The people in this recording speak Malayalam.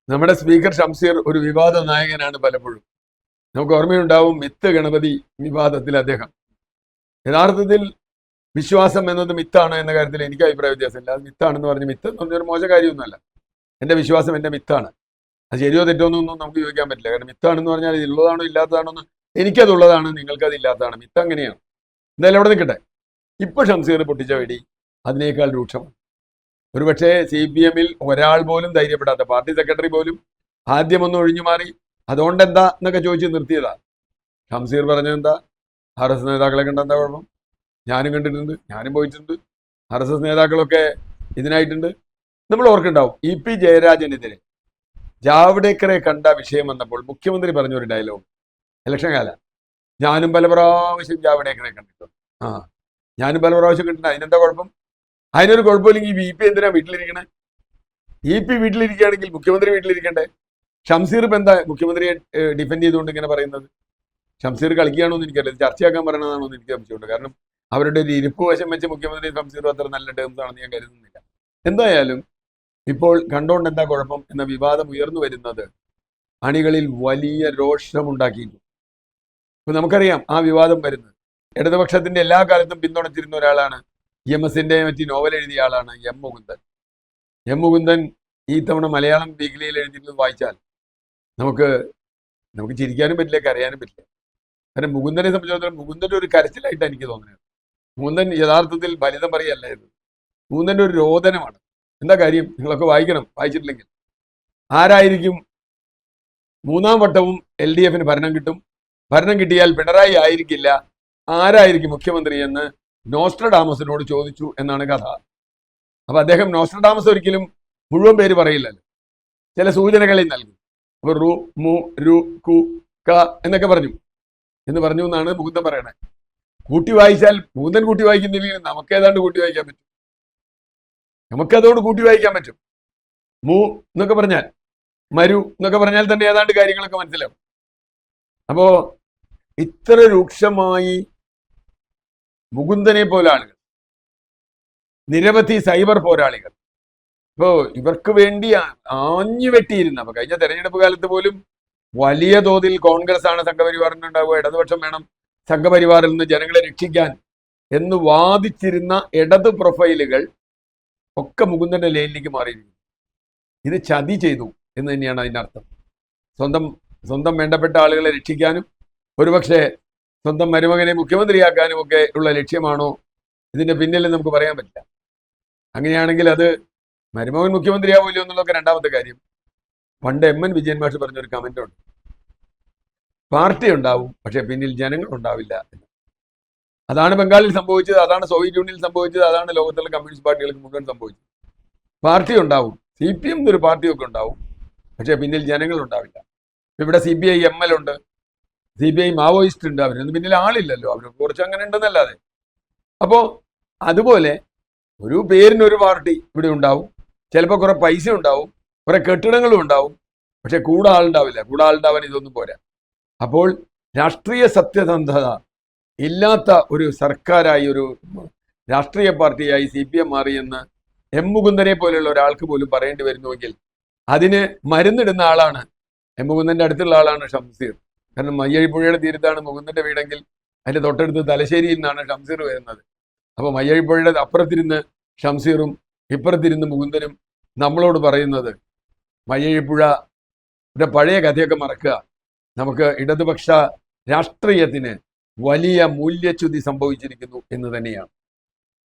നമ്മുടെ സ്പീക്കർ ഷംസീർ ഒരു വിവാദ നായകനാണ് പലപ്പോഴും. നമുക്ക് ഓർമ്മയുണ്ടാവും മിത്ത് ഗണപതി വിവാദത്തിൽ അദ്ദേഹം. യഥാർത്ഥത്തിൽ വിശ്വാസം എന്നത് മിത്താണ് എന്ന കാര്യത്തിൽ എനിക്ക് അഭിപ്രായ വ്യത്യാസമില്ല. അത് മിത്താണെന്ന് പറഞ്ഞ് മിത്ത് എന്ന് പറഞ്ഞൊരു മോശ കാര്യമൊന്നുമല്ല. എൻ്റെ വിശ്വാസം എൻ്റെ മിത്താണ്. അത് ശരിയോ തെറ്റോ എന്നൊന്നും നമുക്ക് ചോദിക്കാൻ പറ്റില്ല. കാരണം മിത്താണെന്ന് പറഞ്ഞാൽ ഇത് ഉള്ളതാണോ ഇല്ലാത്തതാണോ എന്ന് എനിക്കതുള്ളതാണ്, നിങ്ങൾക്കത് ഇല്ലാത്തതാണ്. മിത്ത് അങ്ങനെയാണ്. എന്തായാലും അവിടെ നിൽക്കട്ടെ. ഇപ്പൊ ഷംസീർ പൊട്ടിച്ച വെടി അതിനേക്കാൾ രൂക്ഷമാണ്. ഒരുപക്ഷെ CPM-ൽ ഒരാൾ പോലും ധൈര്യപ്പെടാത്ത, പാർട്ടി സെക്രട്ടറി പോലും ആദ്യമൊന്ന് ഒഴിഞ്ഞു മാറി അതുകൊണ്ടെന്താ എന്നൊക്കെ ചോദിച്ച് നിർത്തിയതാ. ഷംസീർ പറഞ്ഞതെന്താ, RSS നേതാക്കളെ കണ്ട എന്താ കുഴപ്പം? ഞാനും കണ്ടിട്ടുണ്ട്, ഞാനും പോയിട്ടുണ്ട്. RSS നേതാക്കളൊക്കെ ഇതിനായിട്ടുണ്ട്. നമ്മൾ ഓർക്കുണ്ടാവും, EP ജയരാജനെതിരെ ജാവ്ഡേക്കറെ കണ്ട വിഷയം വന്നപ്പോൾ മുഖ്യമന്ത്രി പറഞ്ഞൊരു ഡയലോഗ്, ഇലക്ഷൻ കാല, ഞാനും പല പ്രാവശ്യം ജാവ്ഡേക്കറെ കണ്ടിട്ടുണ്ട്. ഞാനും പല പ്രാവശ്യം കണ്ടിട്ടുണ്ട്, അതിനെന്താ കുഴപ്പം? അതിനൊരു കുഴപ്പമില്ലെങ്കിൽ VP എന്തിനാ വീട്ടിലിരിക്കണേ? EP വീട്ടിലിരിക്കുകയാണെങ്കിൽ മുഖ്യമന്ത്രി വീട്ടിലിരിക്കണ്ടേ? ഷംസീർ ഇപ്പം എന്താ മുഖ്യമന്ത്രിയെ ഡിഫെൻഡ് ചെയ്തുകൊണ്ട് ഇങ്ങനെ പറയുന്നത്? ഷംസീർ കളിക്കുകയാണോ എന്ന് എനിക്കറിയില്ല, ചർച്ചയാക്കാൻ പറയണതാണോ എന്ന് എനിക്ക് സംശയമുണ്ട്. കാരണം അവരുടെ ഒരു ഇരിപ്പ് വശം വെച്ച് മുഖ്യമന്ത്രി ഷംസീറും അത്ര നല്ല ടേംസ് ആണെന്ന് ഞാൻ കരുതുന്നില്ല. എന്തായാലും ഇപ്പോൾ കണ്ടോണ്ട് എന്താ കുഴപ്പം എന്ന വിവാദം ഉയർന്നു വരുന്നത് അണികളിൽ വലിയ രോഷമുണ്ടാക്കിയിരുന്നു. ഇപ്പൊ നമുക്കറിയാം ആ വിവാദം വരുന്നത് ഇടതുപക്ഷത്തിന്റെ എല്ലാ കാലത്തും പിന്തുണച്ചിരുന്ന ഒരാളാണ്, EMS-ന്റെ മറ്റ് നോവൽ എഴുതിയ ആളാണ് M. മുകുന്ദൻ. M. മുകുന്ദൻ ഈ തവണ മലയാളം വീക്കിലിയിൽ എഴുതിയിരുന്നത് വായിച്ചാൽ നമുക്ക് ചിരിക്കാനും പറ്റില്ല, കരയാനും പറ്റില്ല. കാരണം മുകുന്ദനെ സംബന്ധിച്ചിടത്തോളം മുകുന്ദൻ്റെ ഒരു കരച്ചിലായിട്ട് എനിക്ക് തോന്നുന്നത്. മുകുന്ദൻ യഥാർത്ഥത്തിൽ ഫലിതം പറയല്ലായിരുന്നു, മുകുന്ദൻ്റെ ഒരു രോദനമാണ്. എന്താ കാര്യം? നിങ്ങളൊക്കെ വായിക്കണം, വായിച്ചിട്ടില്ലെങ്കിൽ. ആരായിരിക്കും മൂന്നാം വട്ടവും LDF-ന് ഭരണം കിട്ടും, ഭരണം കിട്ടിയാൽ പിണറായി ആയിരിക്കില്ല, ആരായിരിക്കും മുഖ്യമന്ത്രി എന്ന് നോസ്ട്രഡാമസിനോട് ചോദിച്ചു എന്നാണ് കഥ. അപ്പൊ അദ്ദേഹം നോസ്ട്രഡാമസ് ഒരിക്കലും മുഴുവൻ പേര് പറയില്ലല്ലോ, ചില സൂചനകളിൽ നൽകും. അപ്പൊ റു മു രു കു ക എന്നൊക്കെ പറഞ്ഞു എന്നാണ് മുകുന്ദൻ പറയണേ. കൂട്ടി വായിച്ചാൽ മുകുന്ദൻ കൂട്ടി വായിക്കുന്നില്ലെങ്കിൽ നമുക്ക് ഏതാണ്ട് കൂട്ടി വായിക്കാൻ പറ്റും, നമുക്കതുകൊണ്ട് കൂട്ടി വായിക്കാൻ പറ്റും. മു എന്നൊക്കെ പറഞ്ഞാൽ, മരു എന്നൊക്കെ പറഞ്ഞാൽ തന്നെ ഏതാണ്ട് കാര്യങ്ങളൊക്കെ മനസ്സിലാവും. അപ്പോ ഇത്ര രൂക്ഷമായി മുകുന്ദനെ പോലെ ആളുകൾ, നിരവധി സൈബർ പോരാളികൾ ഇപ്പോ ഇവർക്ക് വേണ്ടി ആഞ്ഞു വെട്ടിയിരുന്ന, അപ്പൊ കഴിഞ്ഞ തെരഞ്ഞെടുപ്പ് കാലത്ത് പോലും വലിയ തോതിൽ കോൺഗ്രസ് ആണ് സംഘപരിവാറിനുണ്ടാവുക, ഇടതുപക്ഷം വേണം സംഘപരിവാറിൽ നിന്ന് ജനങ്ങളെ രക്ഷിക്കാൻ എന്ന് വാദിച്ചിരുന്ന ഇടത് പ്രൊഫൈലുകൾ ഒക്കെ മുകുന്ദന്റെ ലൈനിലേക്ക് മാറിയിരിക്കുന്നു. ഇത് ചതി ചെയ്തു എന്ന് തന്നെയാണ് അതിൻ്റെ അർത്ഥം. സ്വന്തം വേണ്ടപ്പെട്ട ആളുകളെ രക്ഷിക്കാനും ഒരുപക്ഷെ സ്വന്തം മരുമകനെ മുഖ്യമന്ത്രിയാക്കാനും ഒക്കെ ഉള്ള ലക്ഷ്യമാണോ ഇതിന്റെ പിന്നിൽ നമുക്ക് പറയാൻ പറ്റില്ല. അങ്ങനെയാണെങ്കിൽ അത് മരുമകൻ മുഖ്യമന്ത്രിയാവില്ലോ എന്നുള്ളതൊക്കെ രണ്ടാമത്തെ കാര്യം. പണ്ട് MN വിജയൻ മാഷ് പറഞ്ഞൊരു കമന്റ് ഉണ്ട്, പാർട്ടി ഉണ്ടാവും പക്ഷെ പിന്നിൽ ജനങ്ങൾ ഉണ്ടാവില്ല എന്ന്. അതാണ് ബംഗാളിൽ സംഭവിച്ചത്, അതാണ് സോവിയറ്റ് യൂണിയനിൽ സംഭവിച്ചത്, അതാണ് ലോകത്തുള്ള കമ്മ്യൂണിസ്റ്റ് പാർട്ടികൾക്ക് മുഴുവൻ സംഭവിച്ചത്. പാർട്ടി ഉണ്ടാവും, CPM എന്നൊരു പാർട്ടിയൊക്കെ ഉണ്ടാവും, പക്ഷെ പിന്നിൽ ജനങ്ങൾ ഉണ്ടാവില്ല. ഇവിടെ CPI ML ഉണ്ട്, CPI മാവോയിസ്റ്റ് ഉണ്ട്, അവരൊന്നും പിന്നിൽ ആളില്ലല്ലോ, അവർ കുറച്ച് അങ്ങനെ ഉണ്ടെന്നല്ലാതെ. അപ്പോ അതുപോലെ ഒരു പേരിനൊരു പാർട്ടി ഇവിടെ ഉണ്ടാവും, ചിലപ്പോൾ കുറെ പൈസ ഉണ്ടാവും, കുറെ കെട്ടിടങ്ങളും ഉണ്ടാവും, പക്ഷെ കൂടെ ആളുണ്ടാവില്ല. കൂടെ ആളുണ്ടാവാൻ ഇതൊന്നും പോരാ. അപ്പോൾ രാഷ്ട്രീയ സത്യസന്ധത ഇല്ലാത്ത ഒരു സർക്കാരായി, ഒരു രാഷ്ട്രീയ പാർട്ടിയായി CPM മാറിയെന്ന് M. മുകുന്ദനെ പോലെയുള്ള ഒരാൾക്ക് പോലും പറയേണ്ടി വരുന്നുവെങ്കിൽ അതിന് മരുന്നിടുന്ന ആളാണ്, M. മുകുന്ദന്റെ അടുത്തുള്ള ആളാണ് ഷംസീർ. കാരണം മയ്യഴിപ്പുഴയുടെ തീരത്താണ് മുകുന്ദന്റെ വീടെങ്കിൽ അതിന്റെ തൊട്ടടുത്ത് തലശ്ശേരിയിൽ നിന്നാണ് ഷംസീർ വരുന്നത്. അപ്പൊ മയ്യഴിപ്പുഴയുടെ അപ്പുറത്തിരുന്ന് ഷംസീറും ഇപ്പുറത്തിരുന്ന് മുകുന്ദനും നമ്മളോട് പറയുന്നത് മയ്യഴിപ്പുഴയുടെ പഴയ കഥയൊക്കെ മറക്കുക, നമുക്ക് ഇടതുപക്ഷ രാഷ്ട്രീയത്തിന് വലിയ മൂല്യച്യുതി സംഭവിച്ചിരിക്കുന്നു എന്ന് തന്നെയാണ്.